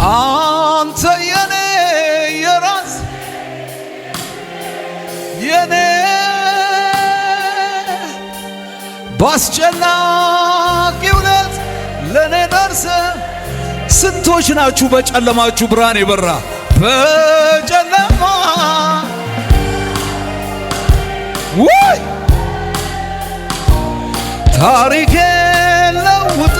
አንተ የኔ የራስ የኔ ባስጨናቂው ሌት ለኔ ደርሰ። ስንቶች ናችሁ በጨለማችሁ ብርሃን የበራ? በጨለማ ወይ ታሪኬ ለውጥ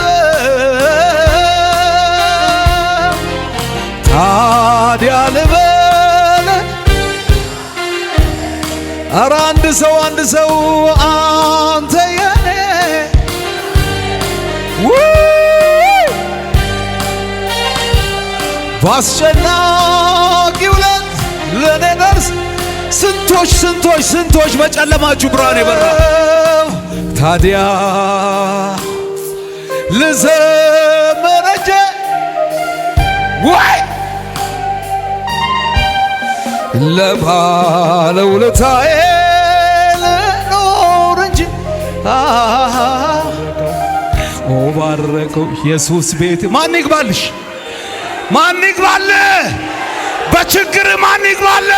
ታዲያ ልበል። ኧረ አንድ ሰው አንተ የኔ ባስጨናቂው ሌት ለኔ ደርስ። ስንቶች በጨለማችሁ ብርሃን የበራ? ታዲያ ልዘምር እንጂ ወይ ለባለውለታዬ ልኖር እንጂ ባረከው ኢየሱስ ቤት። ማን ይግባልሽ? ማን ይግባል? በችግር ማን ይግባል?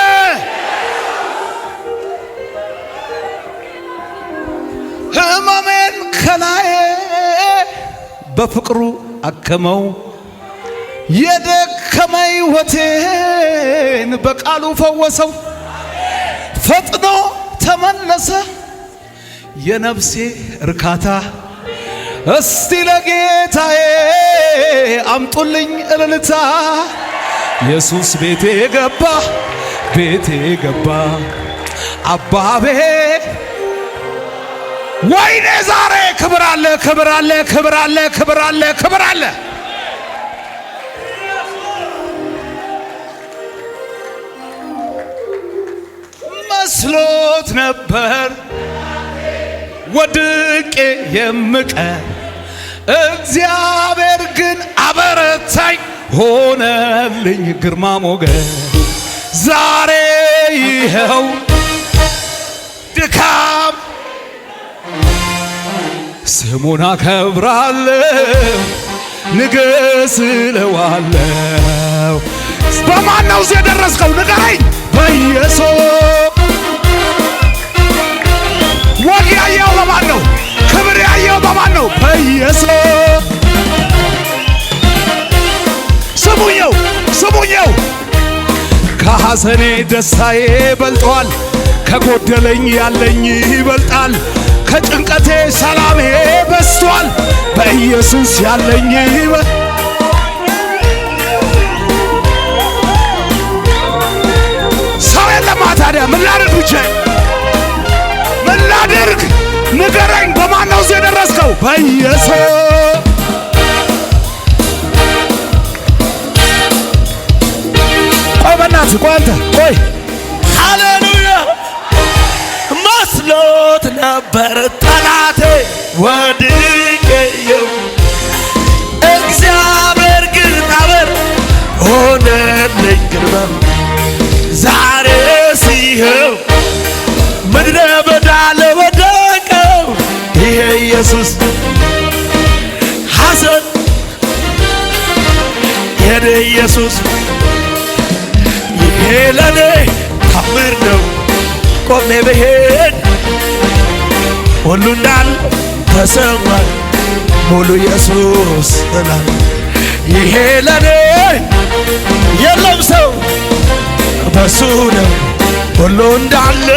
ሕመሜን ከላዬ በፍቅሩ አከመው። የደከመኝ ሕይወቴን በቃሉ ፈወሰው። ፈጥኖ ተመለሰ የነፍሴ እርካታ። እስቲ ለጌታዬ አምጡልኝ እልልታ። ኢየሱስ ቤቴ ገባ አባቤ። ወይኔ ዛሬ ክብር አለ። መስሎት ነበር ወድቄ የምቀር፣ እግዚአብሔር ግን አበረታኝ ሆነልኝ ግርማ ሞገስ። ዛሬ ይኸው ድካም ስሙን አከብራለሁ፣ ንገስ እለዋለሁ። በማን ነው እዚህ የደረስከው? ንገረኝ። በኢየሱስ ወግ ያየው በማን ነው? ክብር ያየው በማን ነው? በኢየሱስ። ስሙኘው ከሐዘኔ ደስታዬ በልጧል፣ ከጎደለኝ ያለኝ ይበልጣል፣ ከጭንቀቴ ሰላሜ በስቷል፣ በኢየሱስ ያለኝ ሰው የለማ። ታዲያ ምን ላድርግ? ብቻ ምን ላድርግ? ንገረኝ። በማን ነው እዚህ የደረስከው? በኢየሱስ። ቆይ በእናትህ ቆይ፣ አንተ ቆይ። ሃሌሉያ። መስሎት ነበር ጠላቴ ወድቄው፣ እግዚአብሔር ግን አበር ሆነልኝ ግርማ። ዛሬ ሲኸው ምድረ በዳ ለወደቀው ይሄ ኢየሱስ ሐዘን የኔ ኢየሱስ። ይሄ ለኔ ታምር ነው። ቆሜ ብሄድ ሁሉ እንዳል ተሰማኝ ሙሉ ኢየሱስ እላል። ይሄ ለኔ የለም ሰው በሱ ነው ሁሉ እንዳለ።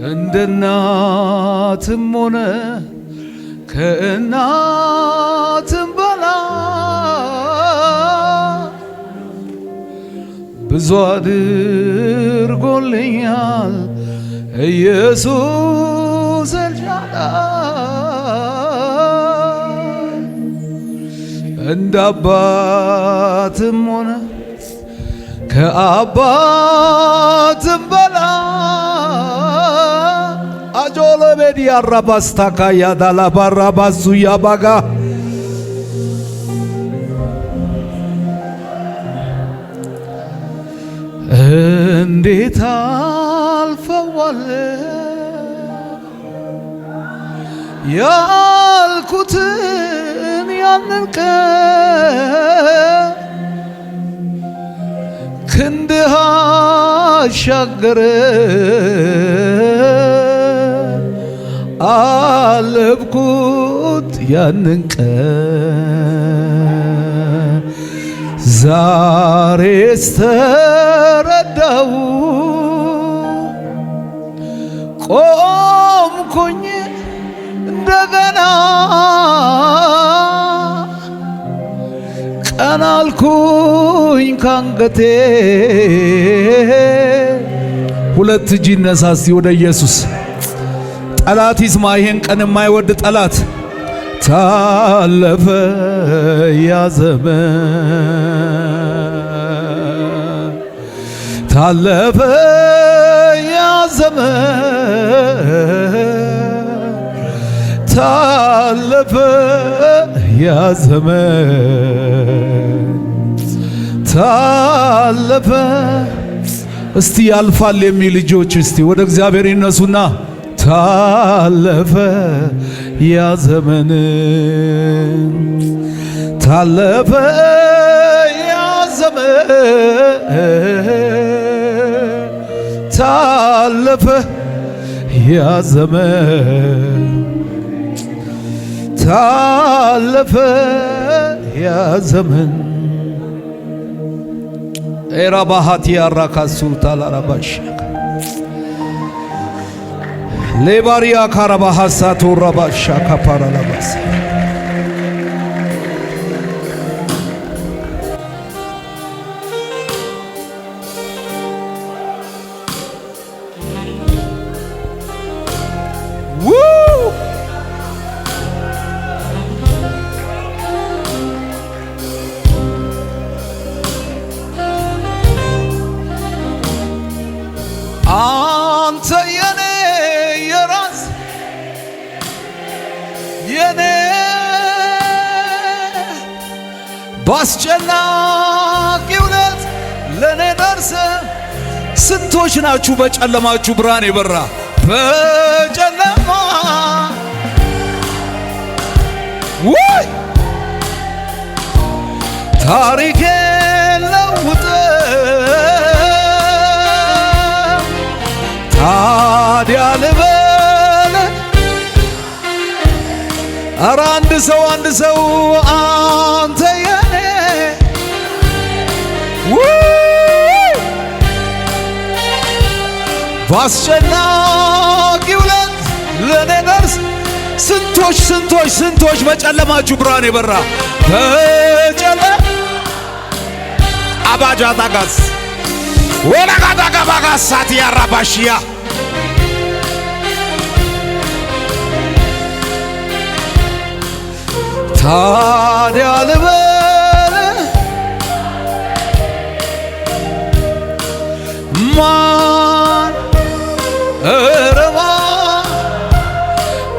እንደ እናትም ሆነ ከእናትም በላይ ብዙ አድርጎልኛል ኢየሱስ ኤልሻዳይ። እንደ አባትም ሆነ ከአባትም በላይ አጆሎ ቤዲ አራባስታካ ያዳላ ባራባሱ ያባጋ እንዴት አልፈዋለሁ ያልኩትን ያንን ቀን ክንድህ አሻገረ አለብኩት ያንን ቀን ዛሬስ ተረዳሁ ቆምኩኝ እንደገና ቀና አልኩኝ ካንገቴ ሁለት እጅ ይነሳ እስቲ ወደ ኢየሱስ ጠላት ይስማ ይሄን ቀን የማይወድ ጠላት ታለፈ ያ ዘመን ታለፈ ያ ዘመን ታለፈ ያ ዘመን ታለፈ እስቲ ያልፋል የሚል ልጆች እስቲ ወደ እግዚአብሔር ይነሱና ታለፈ ያ ዘመን ታለፈ ያ ዘመን ታለፈ ያ ዘመን ታለፈ ያ ዘመን ኤራባሃቲ ያራካሱ ታላራባሽ ሌባሪያ ካራባሃሳቱ ረባሻ ካፓራላባስ አንተ የኔ የራስ የኔ ባስጨናቂው ሌት ለኔ ደርሰ ስንቶች ናችሁ በጨለማችሁ ብርሃን የበራ በጨለማ ወይ ታሪኬ ለውጠ ታዲያ ልበል ኧረ አንድ ሰው አንተ የኔ ባስጨናቂው ሌት ለኔ ደርስ ስንቶች በጨለማችሁ ብርሃን የበራ በጨለማ አባጃታጋስ ወላጋዳጋባጋሳት ያራባሽያ ታዲያ ልበል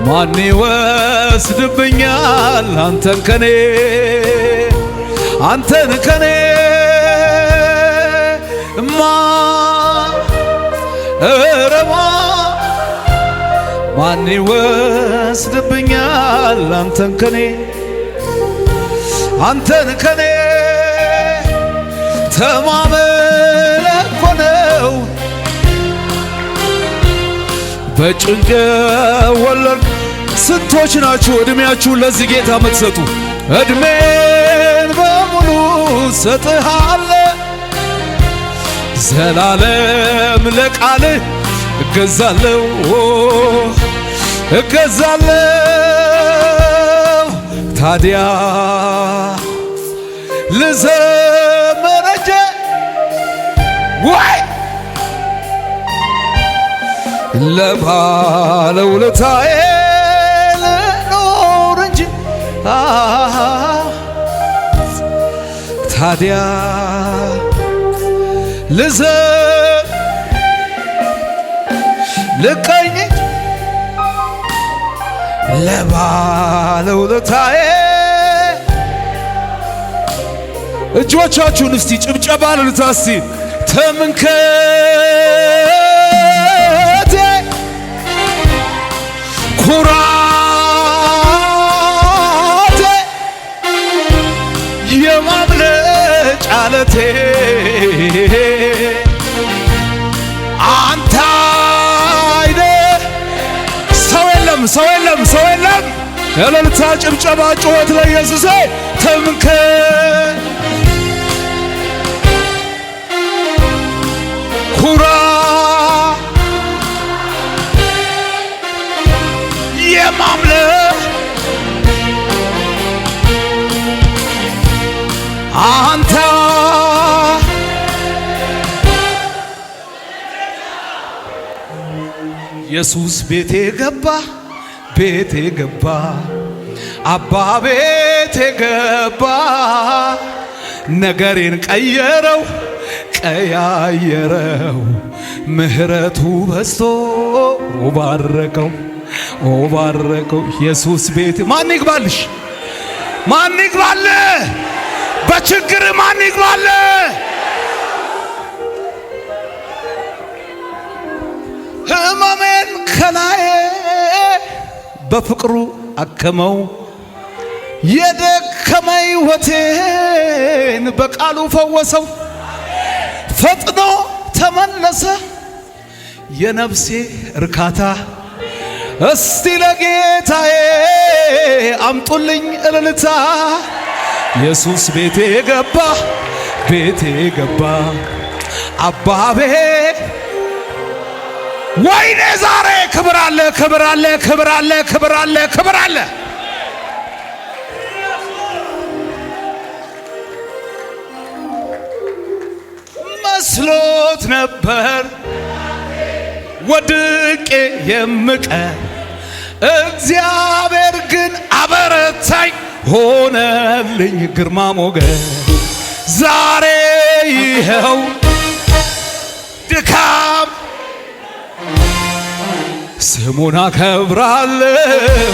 ማን ይወስድብኛል አንተን ከኔ ማን ይወስድብኛል አንተን ከኔ ተማመን እኮ ነው በጭንቅ ወለድ ስንቶች ናችሁ እድሜያችሁን ለዚህ ጌታ የምትሰጡ እድሜን በሙሉ ሰጥሃለሁ ዘላለም ለቃልህ እገዛለሁ ታዲያ ልዘምር ወይ ለባለውለታዬ ልኖር እንጂ ታዲያ ልቀኝ ለባለውለታዬ እጆቻችሁን እስቲ ጭብጨባ ልልታ እስቲ ትምክህቴ ኩራቴ የማምለጫ ዓለቴ አንተ አይደል። ሰው የለም ሰው የለም ሰው የለም። እልልታ ጭብጨባ ጩኸት ለኢየሱስ ትምክህት ኩራት የማምለክ አንተ ኢየሱስ ቤቴ ገባ ቤቴ ገባ አባ ቤቴ ገባ ነገሬን ቀየረው ቀያየረው ምህረቱ በዝቶ ባረከው ባረከው ኢየሱስ ቤት ማን ይግባልሽ ማን ይግባል በችግር ማን ይግባል ህመሜን ከላዬ በፍቅሩ አከመው የደከመኝ ሕይወቴን በቃሉ ፈወሰው ፈጥኖ ተመለሰ የነፍሴ እርካታ እስቲ ለጌታዬ አምጡልኝ እልልታ ኢየሱስ ቤቴ ገባ ቤቴ ገባ አባቤ ወይኔ ዛሬ ክብር አለ ክብር አለ ክብር አለ ክብር አለ ክብር አለ መስሎት ነበር ወድቄ የምቀር እግዚአብሔር ግን አበረታኝ ሆነልኝ ግርማ ሞገስ ዛሬ ይኸው ድካም ስሙን አከብራለሁ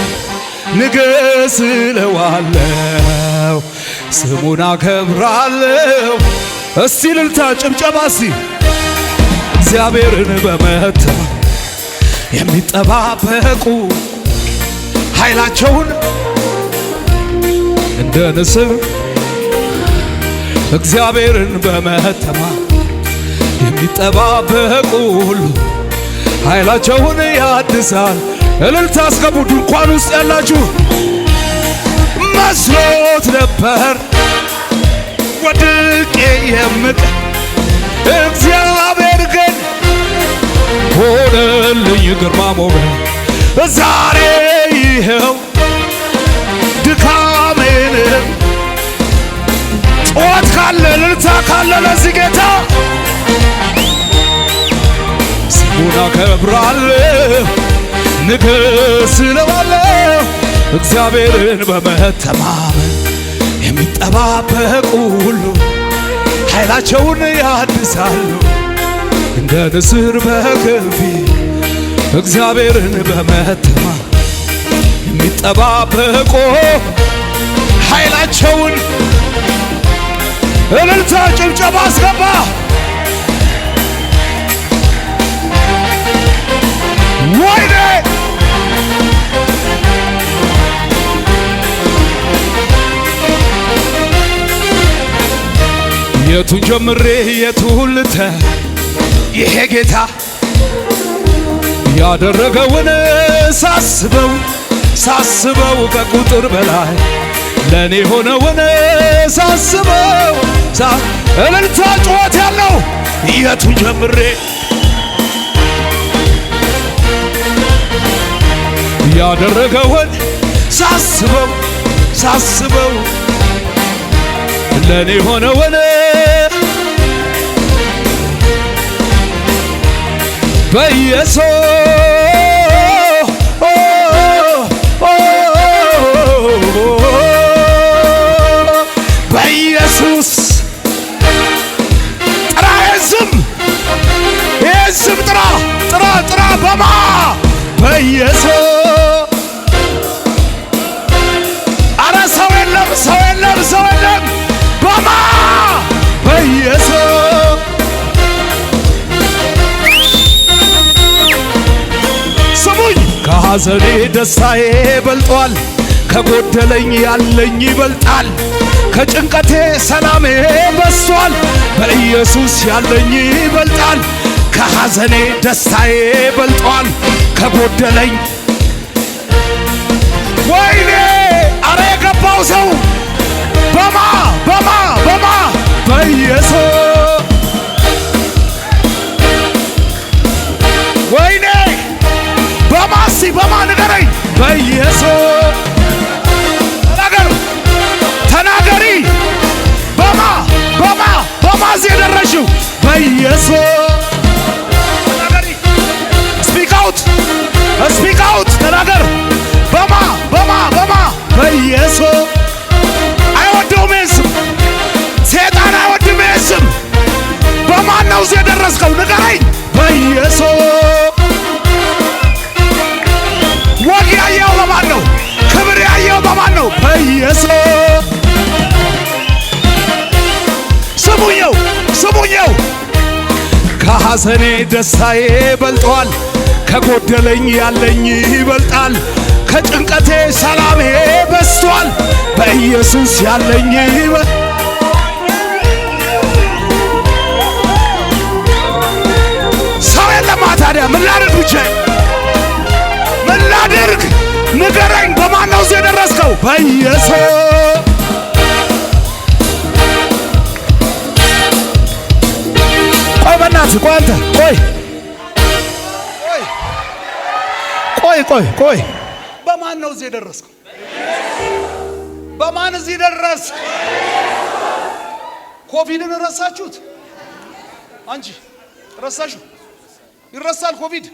ንገስ እለዋለሁ ስሙን አከብራለሁ እስቲ ልልታ ጭብጨባ እስቲ እግዚአብሔርን በመተማመን የሚጠባበቁ ኃይላቸውን እንደ ንስር እግዚአብሔርን በመተማመን የሚጠባበቁ ሁሉ ኃይላቸውን ያድሳል እልልታ አስገቡ ድንኳን ውስጥ ያላችሁ መስሎት ነበር ወድቄ የምቀር እግዚአብሔር ግን ሆነልኝ ግርማ ሞገስ ዛሬ ይኸው ድካሜን ጩኸት ካለ እልልታ ካለ ለዚህ ጌታ ስሙን አከብራለሁ ንገስ እለዋለሁ እግዚአብሔርን በመተማመን የሚጠባበቁ ሁሉ ኃይላቸውን ያድሳሉ እንደ ንስር በክንፍ እግዚአብሔርን በመተማመን የሚጠባበቁ ኃይላቸውን እልልታ ጭብጨባ አስገባ ወይኔ የቱን ጀምሬ የቱን ልተ ይሄ ጌታ ያደረገውን ሳስበው ሳስበው ከቁጥር በላይ ለኔ ሆነውን ሳስበው እልልታ ጩኸት ያለው የቱን ጀምሬ ያደረገውን ሳስበው ሳስበው ለኔ ሆነውን በኢየሱስ ጥራ የስም ጥራ ጥራ ጥራ በማ በኢየሱስ ከሐዘኔ ደስታዬ በልጧል። ከጎደለኝ ያለኝ ይበልጣል። ከጭንቀቴ ሰላሜ በስቷል። በኢየሱስ ያለኝ ይበልጣል። ከሐዘኔ ደስታዬ በልጧል። ከጎደለኝ ወይኔ አረ የገባው ሰው በማ በኢየሱስ ወይኔ በማ ንገረኝ በኢየሱስ ተናገሪ በማዝ የደረሽው በኢየሱስ ተናገሪ። ስፒክ አውት ተናገር። በማ በኢየሱስ አይወደውም ስም ሰይጣን አይወድም ስም። በማን ነው እዚህ የደረስከው ንገረኝ በኢየሱስ። ወግ ያየው በማን ነው? ክብር ያየው በማን ነው? በኢየሱስ። ስሙኝው ከሐዘኔ ደስታዬ በልጧል። ከጎደለኝ ያለኝ ይበልጣል። ከጭንቀቴ ሰላሜ በስቷል። በኢየሱስ ያለኝ ሰው የለማ። ታዲያ ምን ላድርግ? ብቻ ምን ላድርግ ንገረኝ። በማን ነው እዚህ የደረስከው? በኢየሱስ። ቆይ በእናትህ ቆይ፣ አንተ ቆይ በማን ነው እዚህ የደረስከው? በማን እዚህ ደረስክ? ኮቪድን ረሳችሁት? አንቺ ረሳችሁ? ይረሳል። ኮቪድ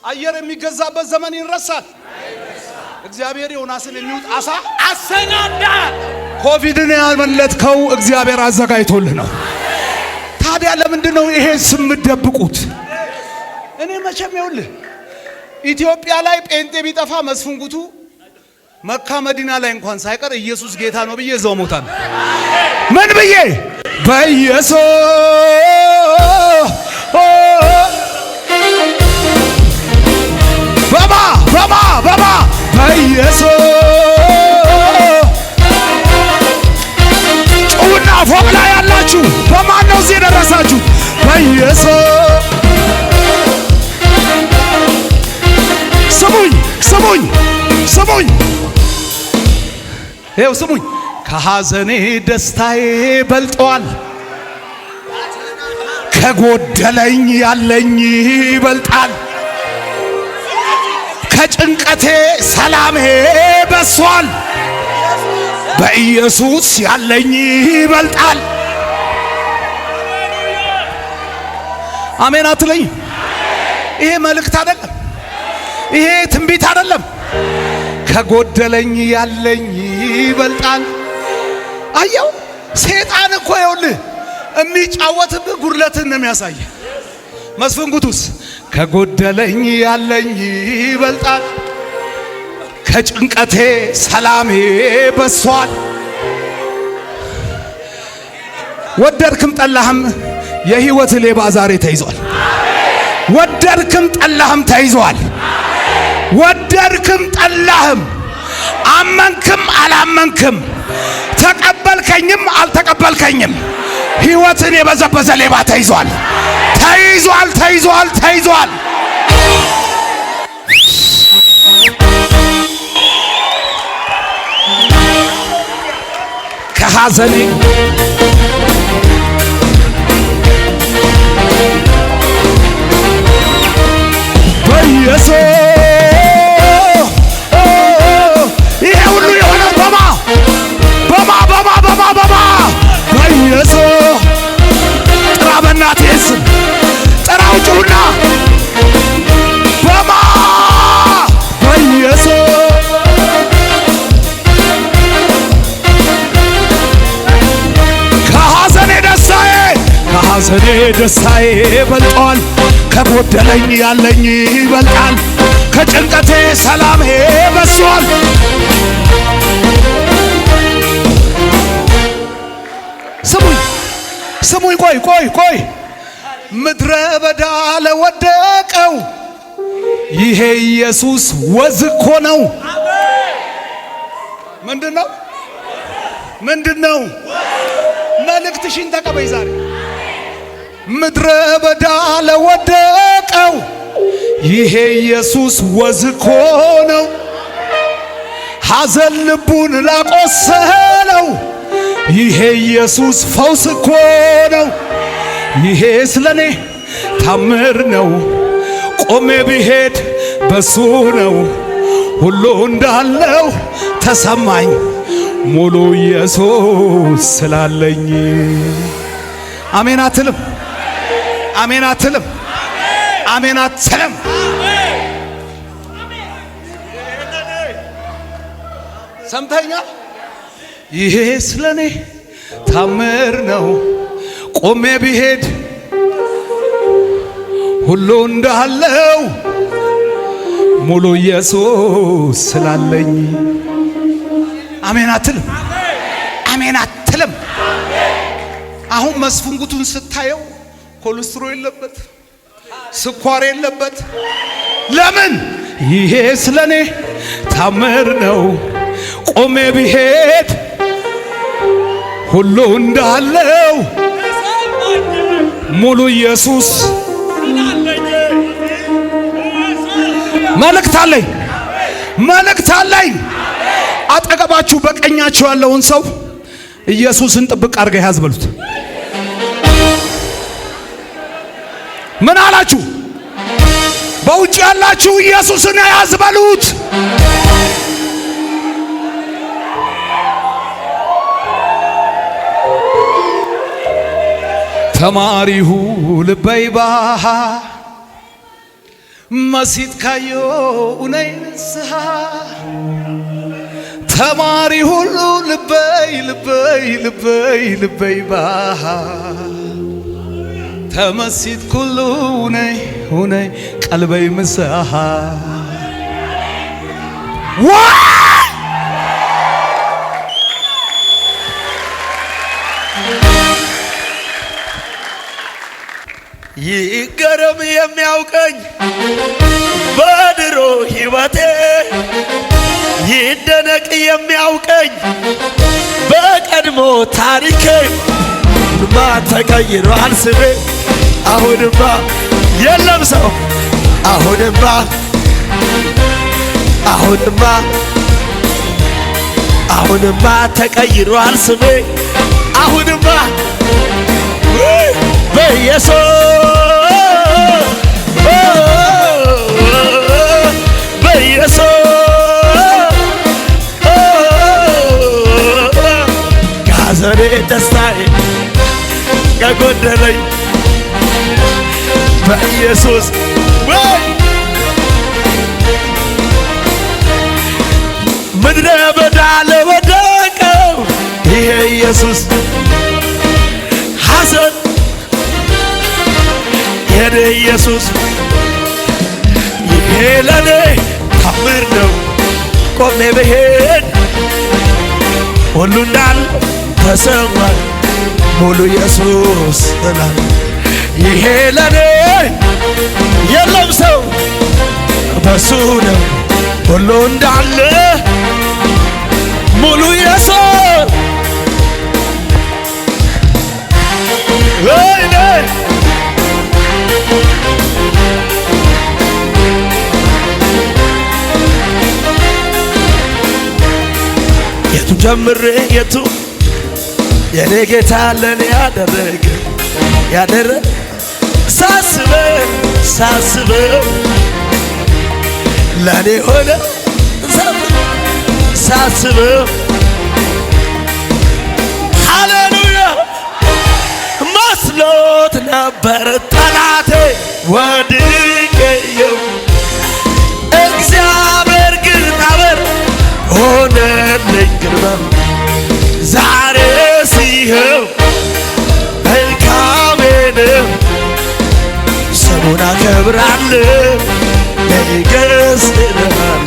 አየር የሚገዛበት ዘመን ይረሳል። እግዚአብሔር ዮናስን የሚውጥ አሳ አሰናዳ። ኮቪድን ያመለጥከው እግዚአብሔር አዘጋጅቶልህ ነው። ታዲያ ለምንድን ነው ይሄ ስም ደብቁት? እኔ መቼም ይኸውልህ ኢትዮጵያ ላይ ጴንጤ ቢጠፋ መስፍን ጉቱ መካ መዲና ላይ እንኳን ሳይቀር ኢየሱስ ጌታ ነው ብዬ እዛው ሞታለሁ። ምን ብዬ? በኢየሱስ በማ በኢየሱስ ጩውና ፎቅ ላይ ያላችሁ በማን ነው እዚህ የደረሳችሁ? በኢየሱስ ስሙኝ ይኸው ስሙኝ። ከሐዘኔ ደስታዬ በልጧል። ከጎደለኝ ያለኝ ይበልጣል። ከጭንቀቴ ሰላሜ በስቷል። በኢየሱስ ያለኝ ይበልጣል። አሜን አትለኝ? ይሄ መልእክት አይደለም። ይሄ ትንቢት አይደለም። ከጎደለኝ ያለኝ ይበልጣል። አየው ሰይጣን እኮ ይኸውልህ የሚጫወትብህ ጉድለትን ነው የሚያሳይ። መስፍን ጉቱስ ከጎደለኝ ያለኝ ይበልጣል። ከጭንቀቴ ሰላሜ በስቷል። ወደድክም ጠላህም የህይወት ሌባ ዛሬ ተይዟል። ወደድክም ጠላህም ተይዟል። ወደድክም ጠላህም አመንክም አላመንክም ተቀበልከኝም አልተቀበልከኝም ህይወትን የበዘበዘ ሌባ ተይዟል። ተይዟል። ከሐዘኔ በኢየሱስ ይሄ ሁሉ የሆነው በማ በኢየሱስ ጥራ፣ በእናትህ ስም ጥራው፣ ጩና በማ በኢየሱስ ከሐዘኔ ደስታዬ በልጧል። ከጎደለኝ ያለኝ ይበልጣል። ከጭንቀቴ ሰላሜ በስቷል። ስሙኝ ቆይ ምድረ በዳ ለወደቀው ይሄ ኢየሱስ ወዝ እኮ ነው። ምንድነው? ምንድነው? መልእክትሽን ተቀበይ ዛሬ። ምድረ በዳ ለወደቀው ይሄ ኢየሱስ ወዝ እኮ ነው። ሐዘን ልቡን ላቆሰለው ይሄ ኢየሱስ ፈውስ እኮ ነው። ይሄ ስለኔ ታምር ነው። ቆሜ ብሄድ በሱ ነው ሁሉ እንዳለው ተሰማኝ ሙሉ ኢየሱስ ስላለኝ። አሜን አትልም? አሜን አትልም? አሜን አትልም? ሰምተኛል? ይሄ ስለኔ ታምር ነው። ቆሜ ብሄድ ሁሉ እንዳለው ሙሉ ኢየሱስ ስላለኝ። አሜን አትልም? አሜን አትልም? አሁን መስፍንጉቱን ስታየው ኮሌስትሮል የለበት፣ ስኳር የለበት። ለምን? ይሄ ስለኔ ታምር ነው። ቆሜ ብሄድ ሁሉ እንዳለው ሙሉ ኢየሱስ። መልእክት አለኝ፣ መልእክት አለኝ። አጠገባችሁ በቀኛችሁ ያለውን ሰው ኢየሱስን ጥብቅ አድርገህ ያዝ በሉት። ምን አላችሁ? በውጭ ያላችሁ ኢየሱስን ያዝ በሉት። ተማሪሁ ልበይባሃ መሲት ካዮ ኡነይ ንስሃ ተማሪ ሁሉ ልበይ ልበይ ልበይ ልበይባሃ ተመሲት ኩሉ ኡነይ ኡነይ ቀልበይ ምሳሃ ይገረም የሚያውቀኝ በድሮ ሕይወቴ ይደነቅ የሚያውቀኝ በቀድሞ ታሪኬ ማ ተቀይሯል ስሜ አሁንማ የለም ሰው አሁንማ ተቀይሯል ስሜ አሁንማ ጋዘኔ ደስታዬ ከጎደለኝ በኢየሱስ ምድረ በዳ ለወደቀው ይሄ ኢየሱስ ሐዘን የኔ ኢየሱስ ይሄ ለኔ ታምር ነው። ቆሜ ብሄድ ሁሉ እንዳለ ተሰማኝ ሙሉ ኢየሱስ ስላለ ይሄ ለኔ የለም ሰው በሱ ነው ሁሉ እንዳለ ሙሉ ኢየሱስ ወይኔ የቱ ጀምሬ የቱ የኔ ጌታ ለኔ ያደረገ ሳስበው ለኔ ሆነ ሳስበው ሃሌሉያ መስሎት ነበር ጠላቴ ወድቄው እግዚአብሔር ግን ታበር ሆነልኝ ግርማ ዛሬ ሲኸው መልካሜን ስሙን አከብራለሁ እገስላለሁ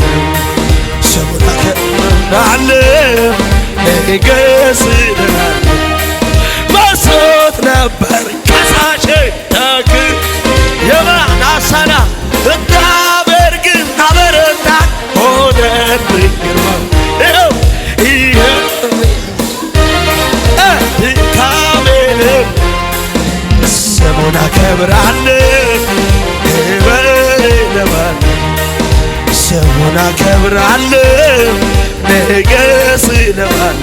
ስሙን አከብራለሁ እገስላለሁ መስሎት ነበር ከሳሼ የማናሰና እግዚአብሔር ስሙን አከብራለሁ ክብር ለማን ስሙን አከብራለሁ ንገስ ለማን